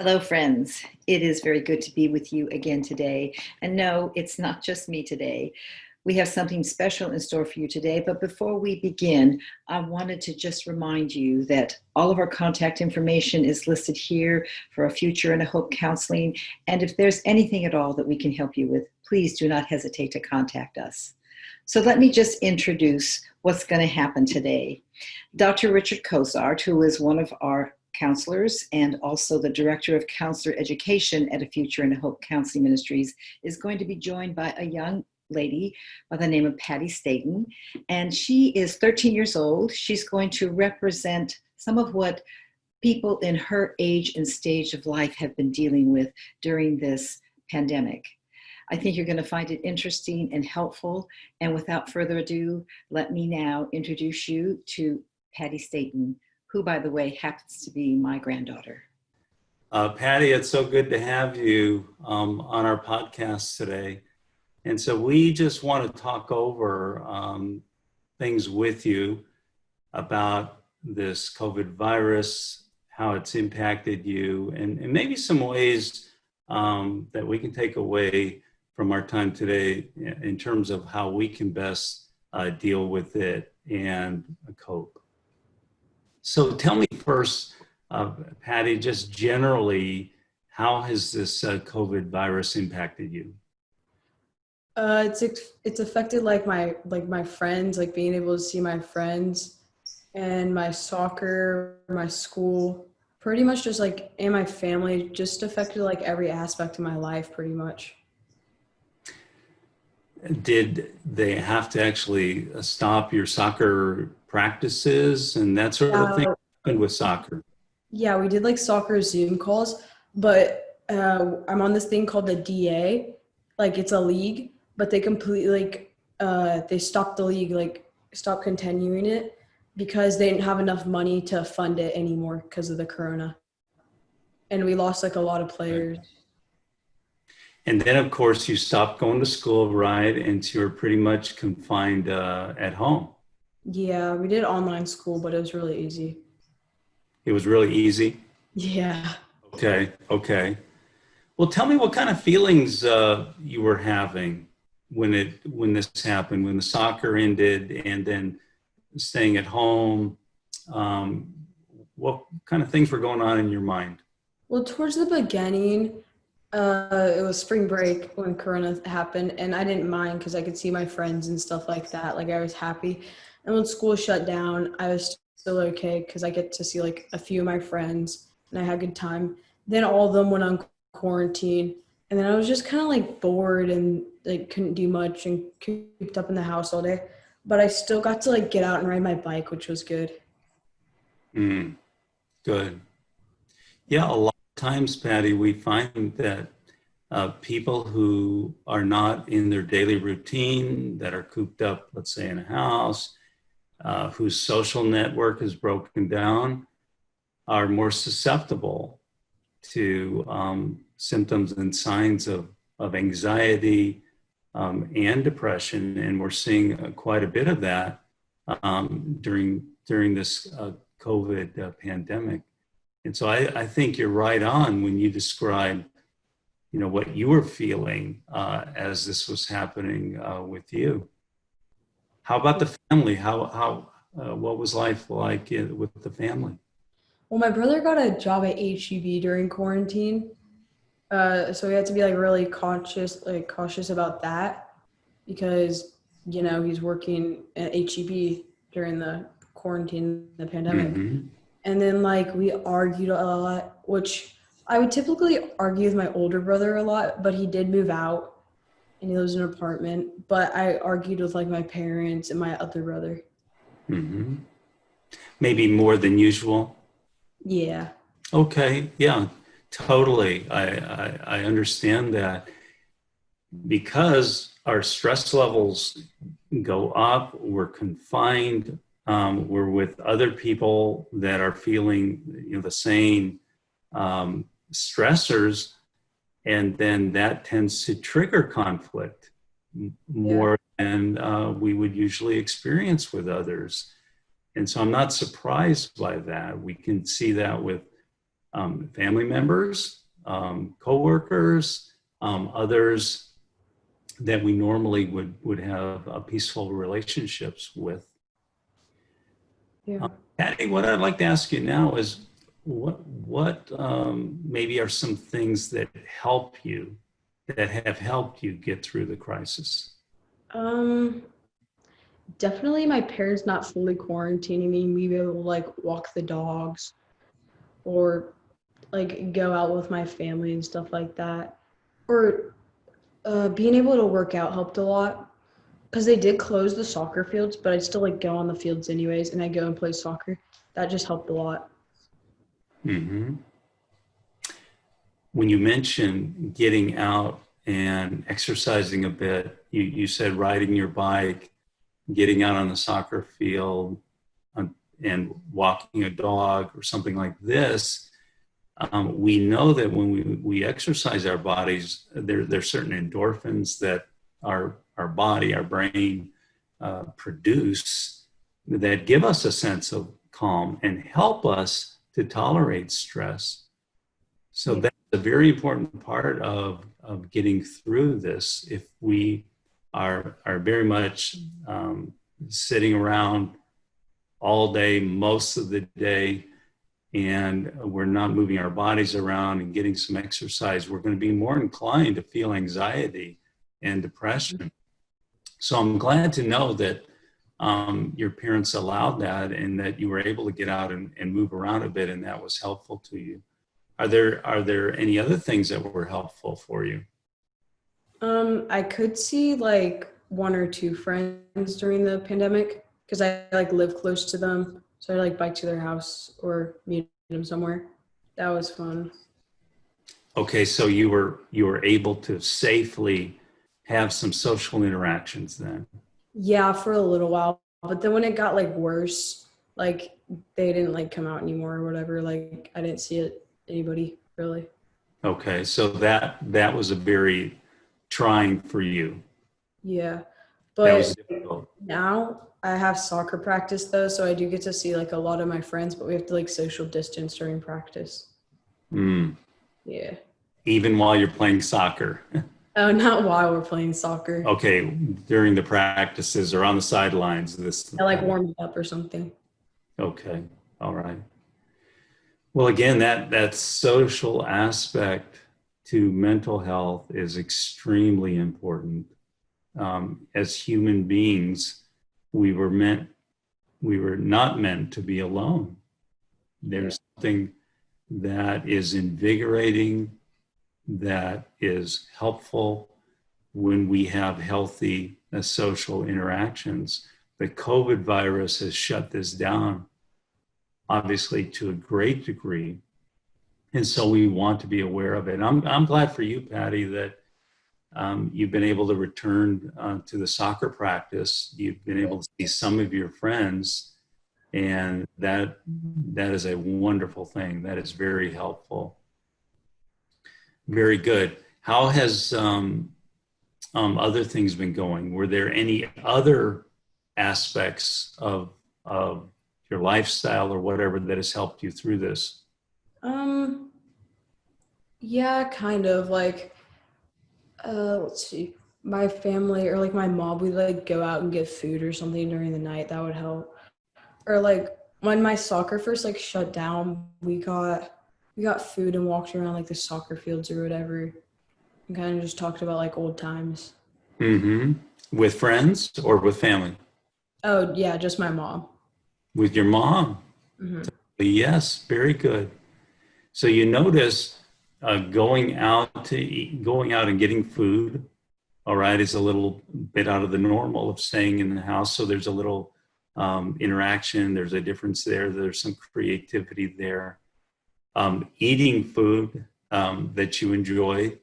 Hello, friends. It is very good to be with you again today. And no, it's not just me today. We have something special in store for you today. But before we begin, I wanted to just remind you that all of our contact information is listed here for a Future and a Hope counseling. And if there's anything at all that we can help you with, please do not hesitate to contact us. So let me just introduce what's going to happen today. Dr. Richard Cozart, who is one of our counselors and also the director of counselor education at a Future and a Hope Counseling Ministries, is going to be joined by a young lady by the name of Patty Staten. And she is 13 years old. She's going to represent some of what people in her age and stage of life have been dealing with during this pandemic. I think you're going to find it interesting and helpful. And without further ado, let me now introduce you to Patty Staten, who, by the way, happens to be my granddaughter. Patty, it's so good to have you on our podcast today. And so we just want to talk over things with you about this COVID virus, how it's impacted you, and maybe some ways that we can take away from our time today in terms of how we can best deal with it and cope. So tell me first, Patty, just generally, how has this COVID virus impacted you? It's affected my friends, like being able to see my friends and my soccer, my school, pretty much just like, and my family, just affected like every aspect of my life pretty much. Did they have to actually stop your soccer practices and that sort of thing? What happened with soccer? Yeah, we did like soccer Zoom calls, but I'm on this thing called the DA, like it's a league, but they completely they stopped the league, like stopped continuing it because they didn't have enough money to fund it anymore because of the corona. And we lost like a lot of players. Right. And then, of course, you stopped going to school, right? And so you were pretty much confined at home. Yeah, we did online school, but it was really easy. It was really easy? Yeah. Okay. Well, tell me what kind of feelings you were having when this happened, when the soccer ended and then staying at home. What kind of things were going on in your mind? Well, towards the beginning, it was spring break when Corona happened, and I didn't mind because I could see my friends and stuff like that. Like I was happy. And when school shut down, I was still okay because I get to see like a few of my friends and I had a good time. Then all of them went on quarantine, and then I was just kind of like bored and like couldn't do much and cooped up in the house all day. But I still got to like get out and ride my bike, which was good. Good. Yeah, a lot of times, Patty, we find that people who are not in their daily routine, that are cooped up, let's say in a house, whose social network is broken down, are more susceptible to symptoms and signs of anxiety and depression. And we're seeing quite a bit of that during this COVID pandemic. And so I think you're right on when you describe, what you were feeling as this was happening with you. How about the family? What was life like with the family? Well, my brother got a job at HEB during quarantine. So we had to be like really cautious about that because, he's working at HEB during the quarantine, the pandemic. Mm-hmm. And then like we argued a lot, which I would typically argue with my older brother a lot, but he did move out and he lives in an apartment. But I argued with like my parents and my other brother. Mm-hmm. Maybe more than usual. Yeah. Okay. Yeah, totally. I understand that because our stress levels go up, we're confined, we're with other people that are feeling, the same stressors, and then that tends to trigger conflict more than we would usually experience with others. And so I'm not surprised by that. We can see that with family members, coworkers, others that we normally would have peaceful relationships with. Yeah. Patty, what I'd like to ask you now is what maybe are some things that have helped you get through the crisis? Definitely my parents not fully quarantining me, me be able to like walk the dogs or like go out with my family and stuff like that. Or being able to work out helped a lot because they did close the soccer fields, but I'd still like go on the fields anyways, and I go and play soccer. That just helped a lot. Mm-hmm. When you mentioned getting out and exercising a bit, you said riding your bike, getting out on the soccer field, and walking a dog or something like this. We know that when we exercise our bodies, there's certain endorphins that our body, our brain produce that give us a sense of calm and help us to tolerate stress. So that's a very important part of getting through this. If we are very much sitting around all day, most of the day, and we're not moving our bodies around and getting some exercise, we're going to be more inclined to feel anxiety and depression. So I'm glad to know that your parents allowed that and that you were able to get out and move around a bit, and that was helpful to you. Are there any other things that were helpful for you? I could see like one or two friends during the pandemic because I like live close to them. So I like bike to their house or meet them somewhere. That was fun. Okay, so you were able to safely have some social interactions then. Yeah, for a little while. But then when it got like worse, like they didn't like come out anymore or whatever. Like I didn't see anybody really. Okay, so that was a very trying for you. Yeah. That was But difficult. now I have soccer practice though, so I do get to see like a lot of my friends, but we have to like social distance during practice. Mm. Yeah. Even while you're playing soccer. Oh, not while we're playing soccer. Okay, during the practices or on the sidelines. I like warmed up or something. Okay, all right. Well, again, that social aspect to mental health is extremely important. As human beings, we were not meant to be alone. There's something that is invigorating, that is helpful when we have healthy social interactions. The COVID virus has shut this down, obviously, to a great degree. And so we want to be aware of it. And I'm glad for you, Patty, that you've been able to return to the soccer practice. You've been able to see some of your friends, and that is a wonderful thing. That is very helpful. Very good. How has other things been going? Were there any other aspects of your lifestyle or whatever that has helped you through this? Yeah, kind of like let's see. My family or like my mom would like go out and get food or something during the night. That would help. Or like when my soccer first like shut down, we got food and walked around like the soccer fields or whatever and kind of just talked about like old times. Mm-hmm. With friends or with family? Oh, yeah, just my mom. With your mom? Mm-hmm. Yes, very good. So you notice going out and getting food, all right, is a little bit out of the normal of staying in the house. So there's a little interaction. There's a difference there. There's some creativity there. Eating food that you enjoy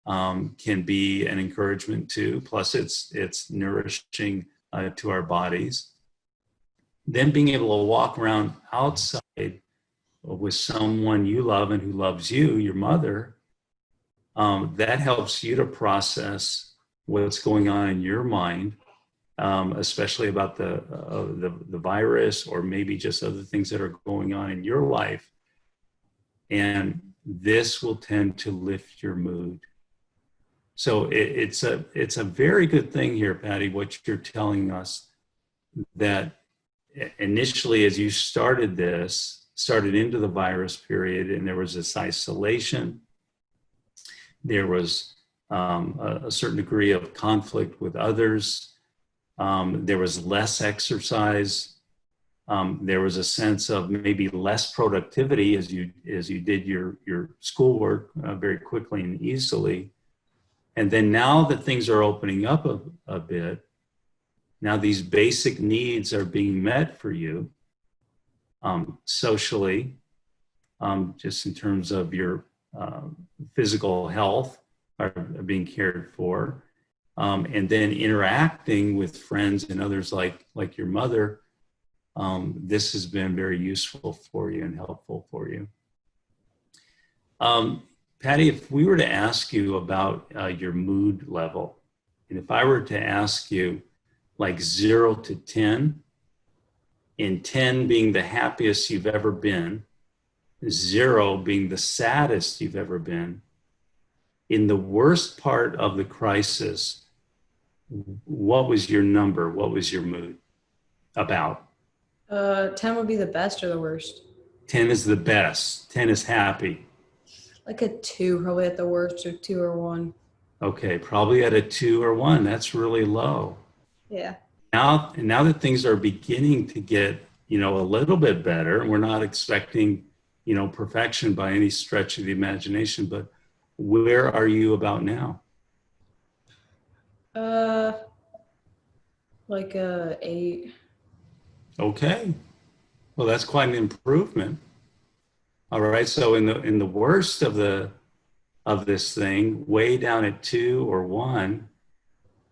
can be an encouragement too. Plus, it's nourishing to our bodies. Then being able to walk around outside with someone you love and who loves you, your mother, that helps you to process what's going on in your mind, especially about the virus or maybe just other things that are going on in your life. and this will tend to lift your mood. So it's a very good thing here, Patty, what you're telling us, that initially as you started into the virus period, and there was this isolation, there was a certain degree of conflict with others, there was less exercise, there was a sense of maybe less productivity as you did your schoolwork very quickly and easily. And then now that things are opening up a bit, now these basic needs are being met for you socially, just in terms of your physical health are being cared for, and then interacting with friends and others like your mother. This has been very useful for you and helpful for you. Patty, if we were to ask you about your mood level, and if I were to ask you like 0 to 10, and 10 being the happiest you've ever been, 0 being the saddest you've ever been, in the worst part of the crisis, what was your number? What was your mood about? 10 would be the best or the worst? 10 is the best. 10 is happy. Like a 2, probably at the worst, or 2 or 1. Okay, probably at a 2 or 1. That's really low. Yeah. Now that things are beginning to get, a little bit better, we're not expecting, perfection by any stretch of the imagination, but where are you about now? Like a 8. Okay. Well, that's quite an improvement. All right. So in the worst of this thing, way down at 2 or 1,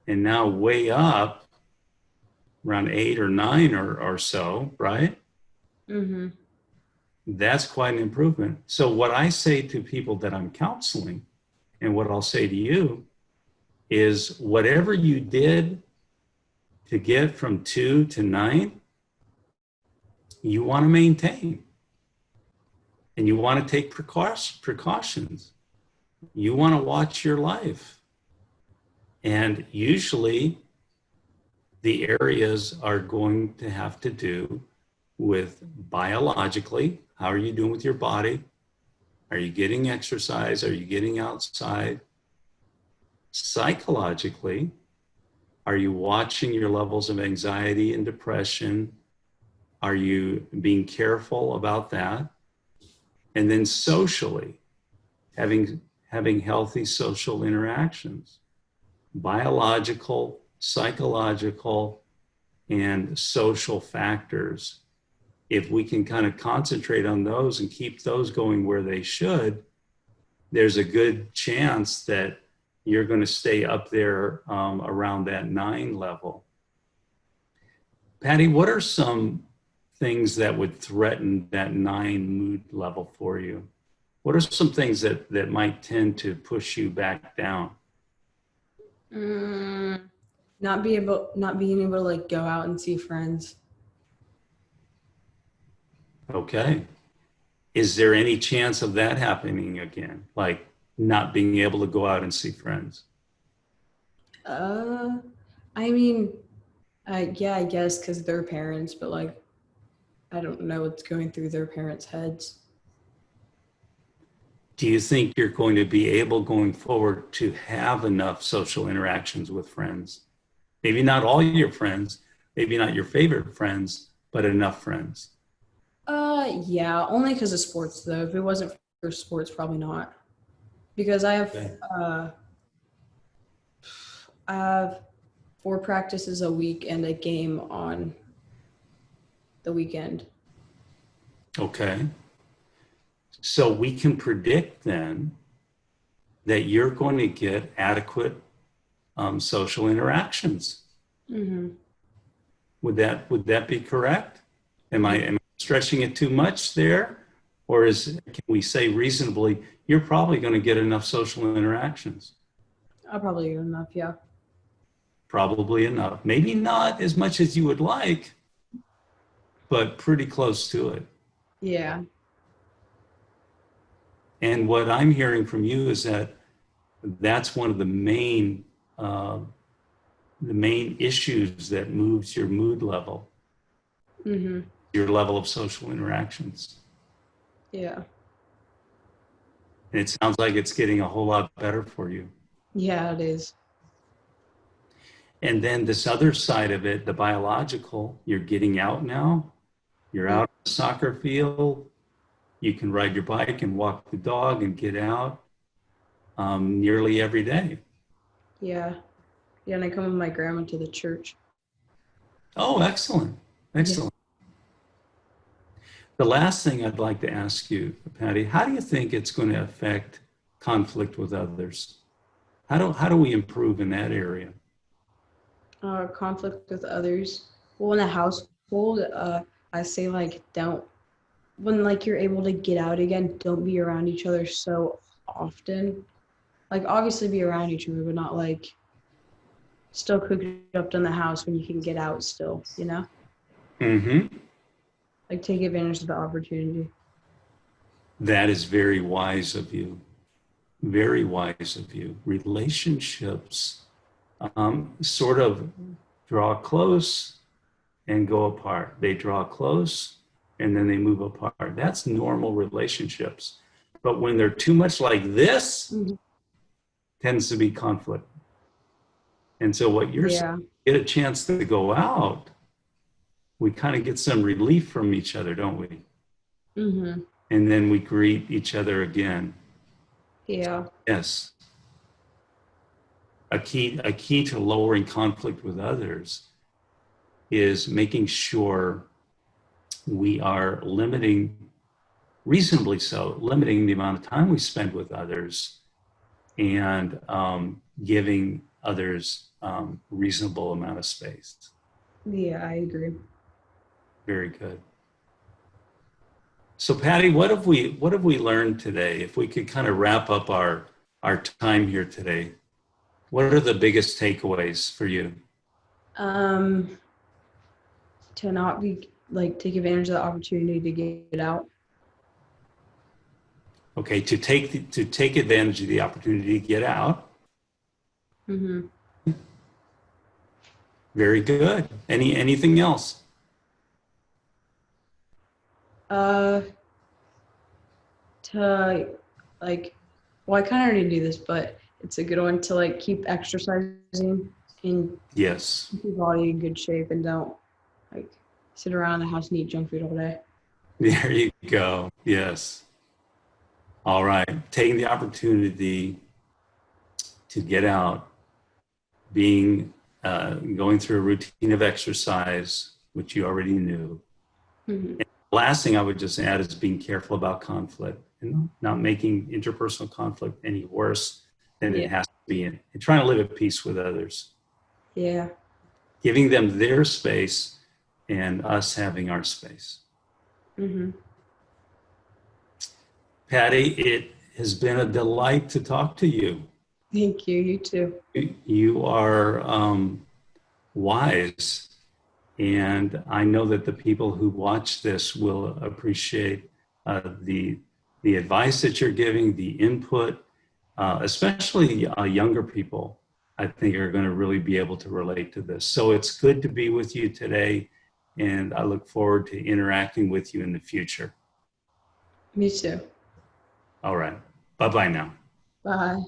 and now way up around 8 or 9 or so, right? Mm-hmm. That's quite an improvement. So what I say to people that I'm counseling, and what I'll say to you, is whatever you did to get from 2 to 9, you want to maintain. And you want to take precautions. You want to watch your life. And usually the areas are going to have to do with biologically, how are you doing with your body? Are you getting exercise? Are you getting outside? Psychologically, are you watching your levels of anxiety and depression? Are you being careful about that? And then socially, having healthy social interactions, biological, psychological, and social factors. If we can kind of concentrate on those and keep those going where they should, there's a good chance that you're going to stay up there around that 9 level. Patty, what are some things that would threaten that 9 mood level for you? What are some things that might tend to push you back down? Not being able to like go out and see friends. Okay. Is there any chance of that happening again? Like not being able to go out and see friends? I mean, yeah, I guess because they're parents, but like, I don't know what's going through their parents' heads. Do you think you're going to be able going forward to have enough social interactions with friends? Maybe not all your friends, maybe not your favorite friends, but enough friends. Yeah, only because of sports though. If it wasn't for sports, probably not. Because I have Okay. I have 4 practices a week and a game on the weekend. Okay. So we can predict then that you're going to get adequate social interactions. Mm-hmm. Would that be correct? Am I stretching it too much there? Or can we say reasonably, you're probably going to get enough social interactions? I'll probably get enough, yeah. Probably enough. Maybe not as much as you would like, but pretty close to it. Yeah. And what I'm hearing from you is that that's one of the main issues that moves your mood level, Mm-hmm. your level of social interactions. Yeah. And it sounds like it's getting a whole lot better for you. Yeah, it is. And then this other side of it, the biological, you're getting out now. You're out on the soccer field. You can ride your bike and walk the dog and get out nearly every day. Yeah. Yeah, and I come with my grandma to the church. Oh, excellent. Excellent. The last thing I'd like to ask you, Patty, how do you think it's going to affect conflict with others? How do we improve in that area? Conflict with others. Well, in a household, I say like don't when like you're able to get out again, don't be around each other so often. Like obviously be around each other, but not like still cooped up in the house when you can get out still, you know? Mm-hmm. Like take advantage of the opportunity. That is very wise of you. Very wise of you. Relationships sort of draw close and go apart. They draw close and then they move apart. That's normal relationships. But when they're too much like this, Mm-hmm. tends to be conflict. And so what you're saying, Yeah. get a chance to go out, we kind of get some relief from each other, don't we? Mm-hmm. And then we greet each other again. Yeah. Yes. A key to lowering conflict with others is making sure we are reasonably so, limiting the amount of time we spend with others and giving others reasonable amount of space. Yeah, I agree. Very good. So Patty, what have we learned today? If we could kind of wrap up our time here today, what are the biggest takeaways for you? To not be like take advantage of the opportunity to get out. Okay, to take advantage of the opportunity to get out. Mm-hmm. Very good. Anything else? To like, well, I kind of already do this, but it's a good one to like keep exercising and Yes. keep your body in good shape and don't like sit around the house and eat junk food all day. There you go. Yes. All right. Taking the opportunity to get out, going through a routine of exercise, which you already knew. Mm-hmm. And the last thing I would just add is being careful about conflict and not making interpersonal conflict any worse than it has to be, and trying to live at peace with others. Yeah. Giving them their space and us having our space. Mm-hmm. Patty, it has been a delight to talk to you. Thank you. You too. You are wise, and I know that the people who watch this will appreciate the advice that you're giving, the input, especially younger people. I think are going to really be able to relate to this. So it's good to be with you today, and I look forward to interacting with you in the future. Me too. All right. Bye-bye now. Bye.